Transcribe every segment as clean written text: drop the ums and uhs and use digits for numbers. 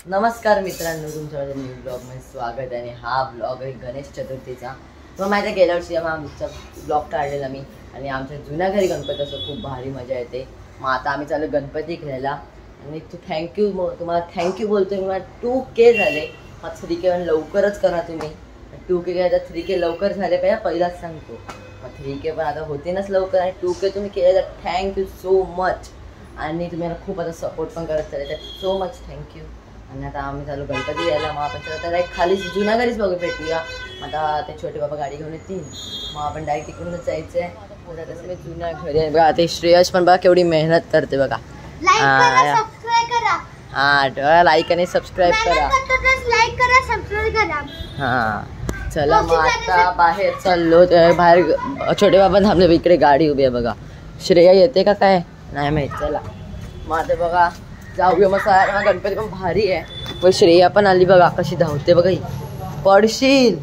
नमस्कार मित्रांनो, तुमच्या माझ्या न्यू ब्लॉगमध्ये स्वागत आहे. आणि हा ब्लॉग आहे गणेश चतुर्थीचा. मग माहिती आहे गेल्या वर्षी आमचा ब्लॉग काढलेला मी, आणि आमच्या जुन्या घरी गणपती असं खूप भारी मजा येते. मग आता आम्ही चालू गणपती खेळायला. आणि तुम्हाला थँक्यू बोलतोय मी. मला 2K झाले. मग 3K लवकरच करा तुम्ही. 2K केला 3K लवकर झाले पाहिजे पहिलाच सांगतो. मग 3K पण आता होते नाच लवकर, आणि 2K तुम्ही केले तर थँक्यू सो मच. आणि तुम्ही मला खूप आता सपोर्ट पण करत चालले, तर सो मच थँक्यू. आणि आता आम्ही चालू गणपती यायला. मग आपण त्याला एक खाली जुन्या घरीच बघू भेटूया. आता ते छोटे बाबा गाडी घेऊन येतील, मग आपण डायरेक्ट तिकडूनच जायचं आहे. तसं मी जुन्या घरी आहे बघा. ते श्रेयश पण बघा केवढी मेहनत करते बघा. हा, लाईक आणि सबस्क्राईब करा. हा चला मग आता बाहेर चाललो. बाहेर छोटे बाबा थांबले, इकडे गाडी उभी आहे बघा. श्रेया येते का काय नाही माहीत. चला मग आता बघा जाऊया. मग गणपती पण भारी आहे. पण श्रेया पण आली बघा, कशी धावते बघा. ही पडशील,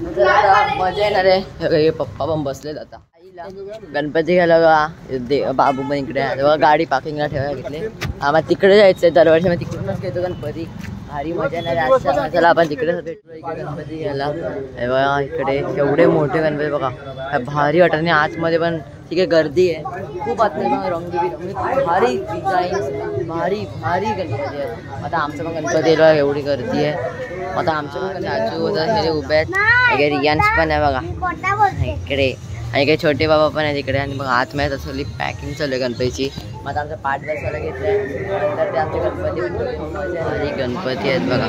मजा येणार आहे. पप्पा पण बसलेत आता गणपती घ्यायला बघा. बाबू पण इकडे आहे, गाडी पार्किंगला ठेवायला घेतली. आम्हाला तिकडे जायचंय दरवर्षी. मग तिकडूनच घेतो गणपती. भारी मजा येणार आहे. चला आपण तिकडे भेटलो गणपती घ्यायला. हे बघा इकडे केवढे मोठे गणपती बघा, भारी वाटत. आणि आतमध्ये पण ठीक आहे गर्दी आहे खूप. आतमध्ये बघा रंगीबिरंगी भारी डिझाईन्स, भारी भारी गणपती आहेत. आता आमचं पण गणपतीला एवढी गर्दी आहे. आता आमचं पण आजू हे उभे आहेत. रियांश पण आहे बघा इकडे, आणि काही छोटे बाबा पण आहेत इकडे. आणि मग आतमध्ये तसं पॅकिंग चालू आहे गणपतीची. मग आता आमचा पाठ बसवायला घेतलाय. नंतर ते आमचे गणपती गणपती आहेत बघा.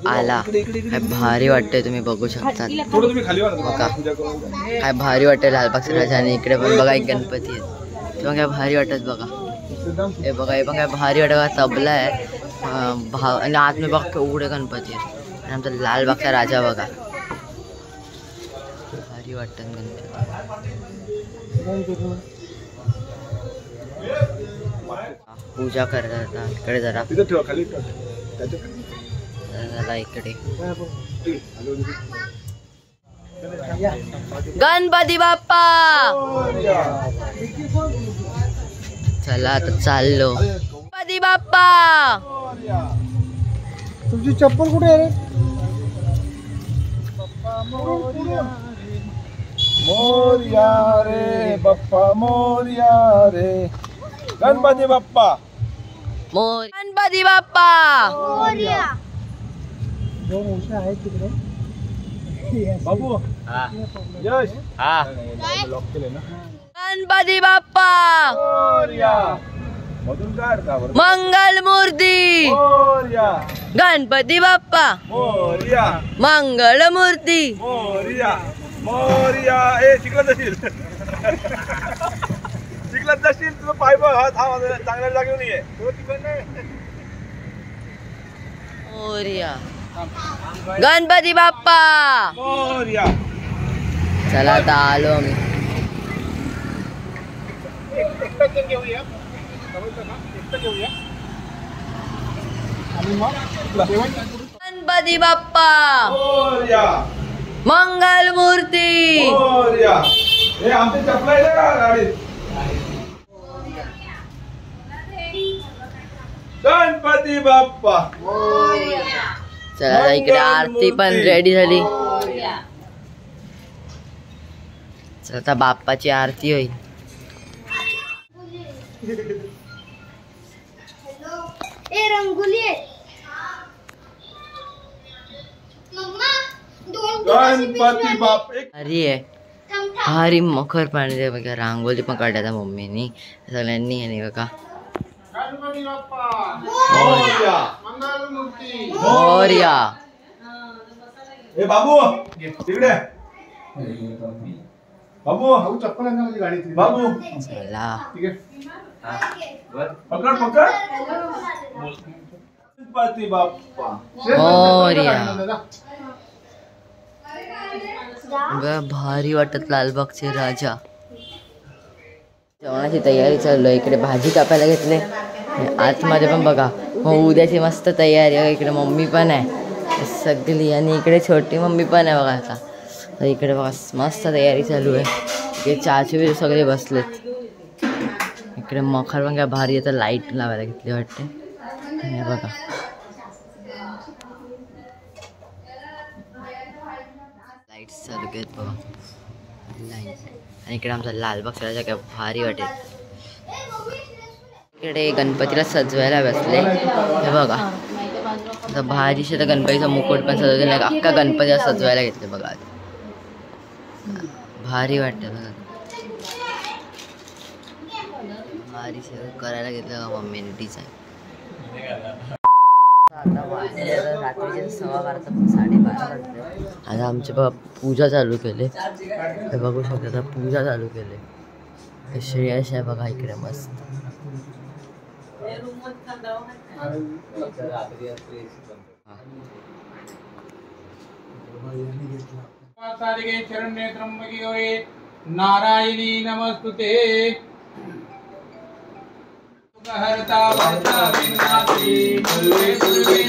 आला काय भारी वाटतंय, तुम्ही बघू शकता बघा. काय भारी वाटतंय लालबागचा राजा. आणि इकडे पण बघा एक गणपती आहेत. तेव्हा काय भारी वाटत बघा. हे बघा, हे पण काय भारी वाटत. तबला आहे आणि आतमध्ये बघा केवढे गणपती आहेत. आणि आमचा लालबागचा राजा बघा, भारी वाटत गणपती. पूजा करतात इकडे जरा. इकडे गणपती बाप्पा. चला आता चाललो. गणपती बाप्पा. तुमची चप्पल कुठे आहे? मोरया रे बाप्पा, मोरया रे गणपती बाप्पा. गणपती बाप्पा. दोन उषा आहेत तिकडे. बाबू यश लॉक केले ना. गणपती बाप्पा. मधून काढता मंगल मूर्ती. गणपती बाप्पा. मंगल मूर्ती. मोरया मोरया. ए शिकलत जाशील, शिकलत जाशील. तुझं पाय बघ, हा चांगल्या जागेवर नाहीये. मोरया. गणपती बाप्पा. मोरया. चला आता आलो आम्ही. गणपती बाप्पा. मंगल मूर्ती. हे आमचे चपला आहे का गाडीत? गणपती बाप्पा. चला इकडे आरती पण रेडी झाली. चला आता बाप्पाची आरती होईल. गणपती बाप्पा. भारी आहे, भारी मखर पाणी बघा. रांगोली पण काढल्या मम्मीनी सगळ्यांनी. आणि बघा मोरया. ए बाबू तिकडे. बाबू चप्पल आहे ना माझी गाडीत. बाबू चला पकड पकड. गणपती बाप्पा. मोरया. भारी वाटत लालबागचे राजा. जेवणाची तयारी चालू आहे. इकडे भाजी कापायला घेतले. आतमध्ये पण बघा मग उद्याची मस्त तयारी आहे. इकडे मम्मी पण आहे सगळी, आणि इकडे छोटी मम्मी पण आहे बघा. आता तर इकडे बघा मस्त तयारी चालू आहे. इकडे चाची सगळे बसलेत. इकडे मखर पण काय भारी आहे, तर लाईट लावायला घेतली वाटते. हे बघा लाईट चालू आहेत बघा लाईट. आणि इकडे आमचा लालबाग सरायचा काय भारी वाटेल. इकडे गणपतीला सजवायला बसले. हे बघा आता भारीशे तर गणपतीचा मुकुट पण सजवले, अख्खा गणपतीला सजवायला घेतले बघा. भारी वाटतं बघा, भारी सगळं करायला घेतलं मम्मीने डिझाईन. आता रात्रीचे 12:15 12:30 वाजले. आता आमचे बघा पूजा चालू केले. हे बघू शकता आता पूजा चालू केले. श्रेयस आहे बघा इकडे मस्त. नारायणी नमस्तुते. हरता वरता विनाशी मुल्ले मुल्ले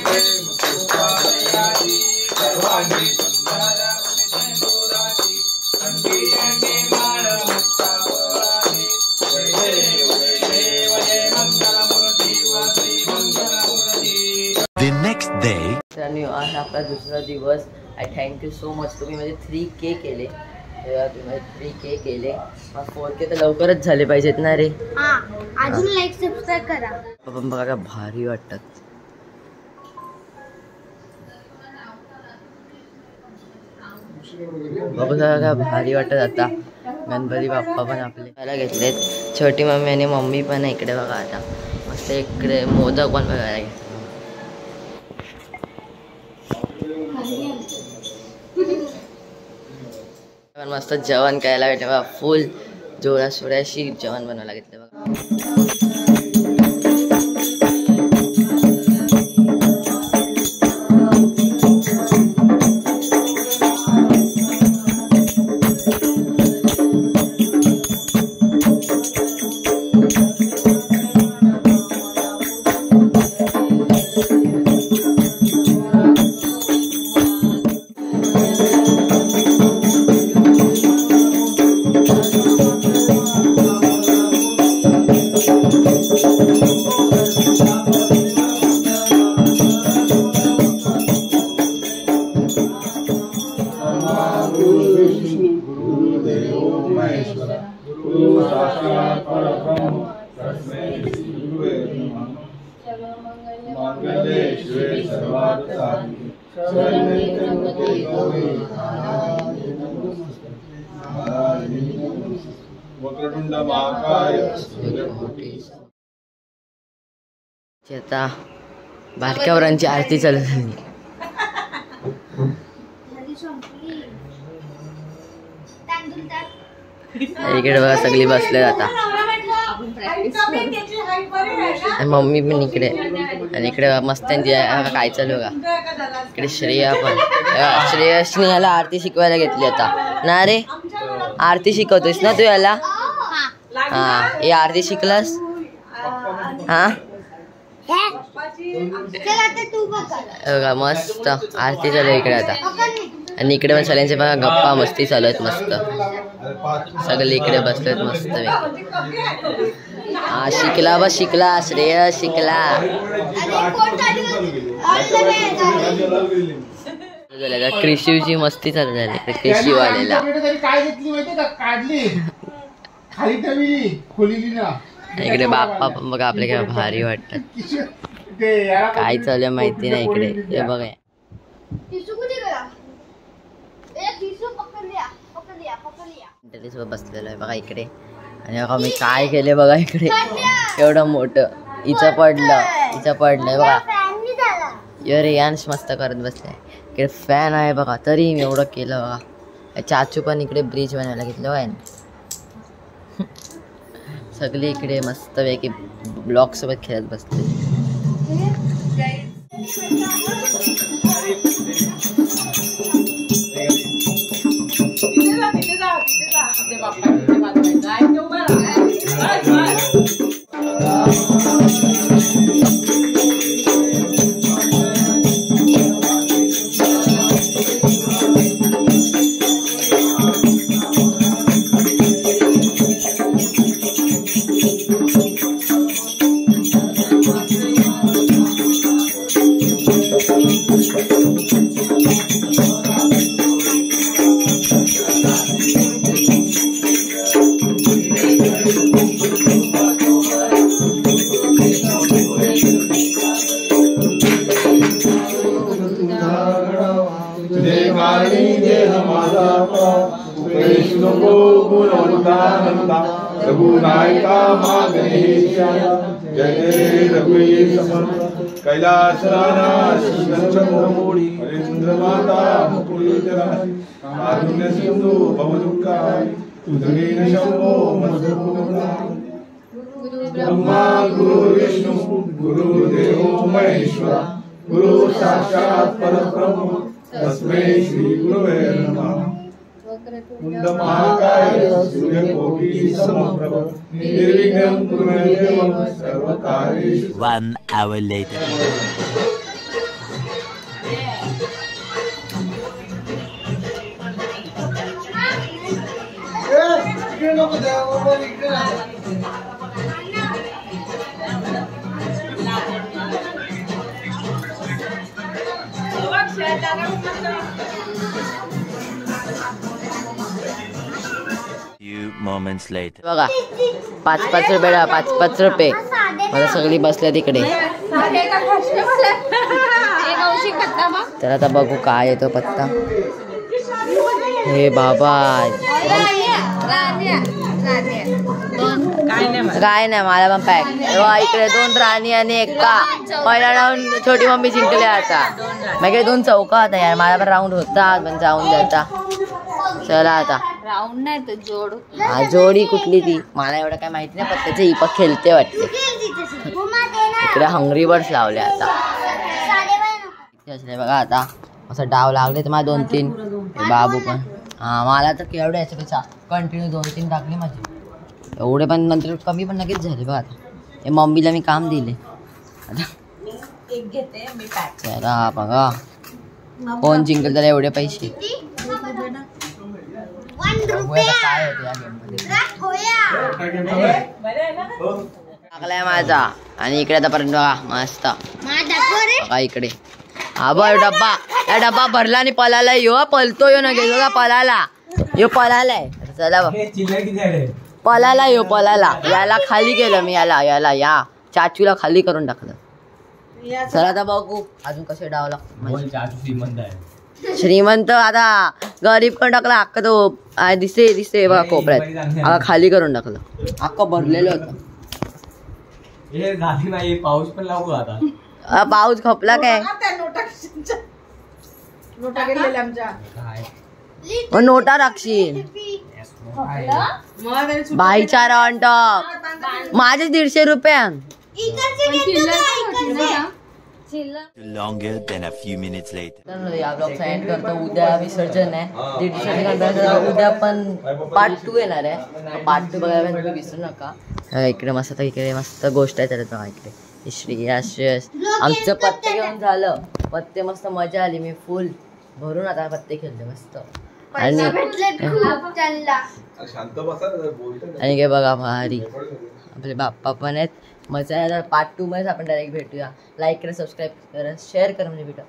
मुक्तायाची सर्वांगी सुंदरावती सेंदुराची अंगी अंगी माळ मुक्तावराची. जय देव जय मंगलमूर्ती वा Shri Mangalmurti. The next day. आणि आज आपला दुसरा दिवस. I thank you so much. तुम्ही म्हणजे 3K केले. तुम्ही 3K केले. 4K तर लवकरच झाले पाहिजेत ना रे. अजून लाईक सबस्क्राईब करा. पण बघा काय भारी वाटतात. बघू काय भारी वाटत. आता गणपती बाप्पा पण आपले घेतलेत. छोटी मम्मी आणि मम्मी पण इकडे बघा. आता मस्त इकडे मोदक पण बघायला घेतले. मस्त जेवण करायला भेटले बघा. फुल जोरा सोड्याशी जेवण बनवायला घेतलं बघा. आता बारक्यावरांची आरती चालू झाली. इकडे बघा सगळी बसले. आता मम्मी पण इकडे. आणि इकडे मस्त काय चालू बघा. इकडे श्रेया पण. श्रेयसने याला आरती शिकवायला घेतली आता ना रे. आरती शिकवतोस ना तू याला. हा हे आरती शिकलास. हा बघा मस्त आरती चालू इकडे आता. आणि इकडे पण सगळ्यांचे बघा गप्पा मस्ती चालू आहेत मस्त. सगळे इकडे बसलेत मस्त. हा शिकला बस शिकला. श्रेयस शिकला. कृषीची मस्ती चालू झाली. कृषीवालेला इकडे बाप्पा पण बघा आपल्या काय भारी वाटतात. काय चालू माहिती नाही इकडे. हे बघा बसलेलो आहे बघा इकडे. आणि बघा मी काय केले बघा इकडे. एवढं मोठं हिचं पडलंय बघा. अरे यांश मस्त करत बसलाय. इकडे फॅन आहे बघा. तरी मी एवढं केलं बघा. चाचू पण इकडे ब्रिज बनायला घेतलं बघा. सगळे इकडे मस्त पैकी ब्लॉक सोबत खेळत बसले. रघुनायका मागणेशा जय जय रघुवीर समर्थ कैलास हरेंद्र माता मुकुलितराशी कारुण्य सिंधु भवदुःखाय तुझे शंभो मधुसूदनाय ब्रह्मा गुरु विष्णु गुरुदेव महेश्वरा गुरु साक्षात् परब्रह्म तस्मै श्री गुरवे नमः महाकाय सूर्यकोटि समप्रभ निर्विघ्नं कुरु मे देव सर्वकार्येषु 1 hour later. Few moments later. बघा 5-5 रुपये 5-5 रुपये मला सगळी बसल्या तिकडे. तर आता बघू काय येतो पत्ता. हे बाबा काय नाही मला पण पॅक. इकडे 2 राणी आणि 1 का. पहिला राऊंड छोटी मम्मी जिंकले आता. मग 2 चौका आता यार मला पण राऊंड होता पण जाऊन जाता. चला आता राऊंड नाही तर जोड. हा जोडी कुठली ती मला एवढं काय माहिती नाही पत्त्याचे. ही पण खेळते वाटते. इकडे हंगरी बर्ड्स लावले आता. असले बघा आता असं डाव लागले तर मला 2-3 बाबू पण. हा मला तर केवढे याच्यापेक्षा कंटिन्यू 2-3 टाकले माझे. एवढे पण नंतर कमी पण लगेच झाले बघा आता. हे मम्मीला मी काम दिले आता. चला बघा कोण जिंकल त्याला एवढे पैसे. काय होते या गेम मध्ये. टाकलाय माझा आणि इकडे आता पर्यंत बघा मस्त बघा इकडे. हा बघ डब्बा. या डब्बा भरला आणि पळाला. यो पळतो यो ना घेतो का पळाला. यो पळालाय. चला बघ पळाला यो पळाला. याला खाली केलं मी. याला या चाचूला खाली करून टाकलं. चला आता बघू अजून कसे डाव लागतो. श्रीमंत आता गरीब पण टाकला अख्खा. तो दिसते बघा कोपऱ्यात. आता खाली करून टाकलं. अख्खं भरलेलं होतं. पाऊस पण लावू आता. पाऊस खपला काय. नोटा राखशील बाईचा राऊंड माझे 150 रुपये. Longer than a few minutes later. या ब्लॉगचा एंड करतो. उद्या विसर्जन आहे. उद्या पण पार्ट 2 येणार आहे. पार्ट 2 बघायला तुम्ही विसरू नका. इकडे मस्त इकडे मस्त गोष्ट आहे त्याला. इकडे श्रेयस आमचं पत्ते घेऊन झालं. पत्ते मस्त मजा आली. मी फुल भरून आता पत्ते खेळले मस्त. आणि काय बघा भारी आपले बाप्पा पण आहेत. मजा आहे. पार्ट 2 मध्ये आपण डायरेक्ट भेटूया. लाईक करा, सबस्क्राईब करा, शेअर करा म्हणजे भेटा.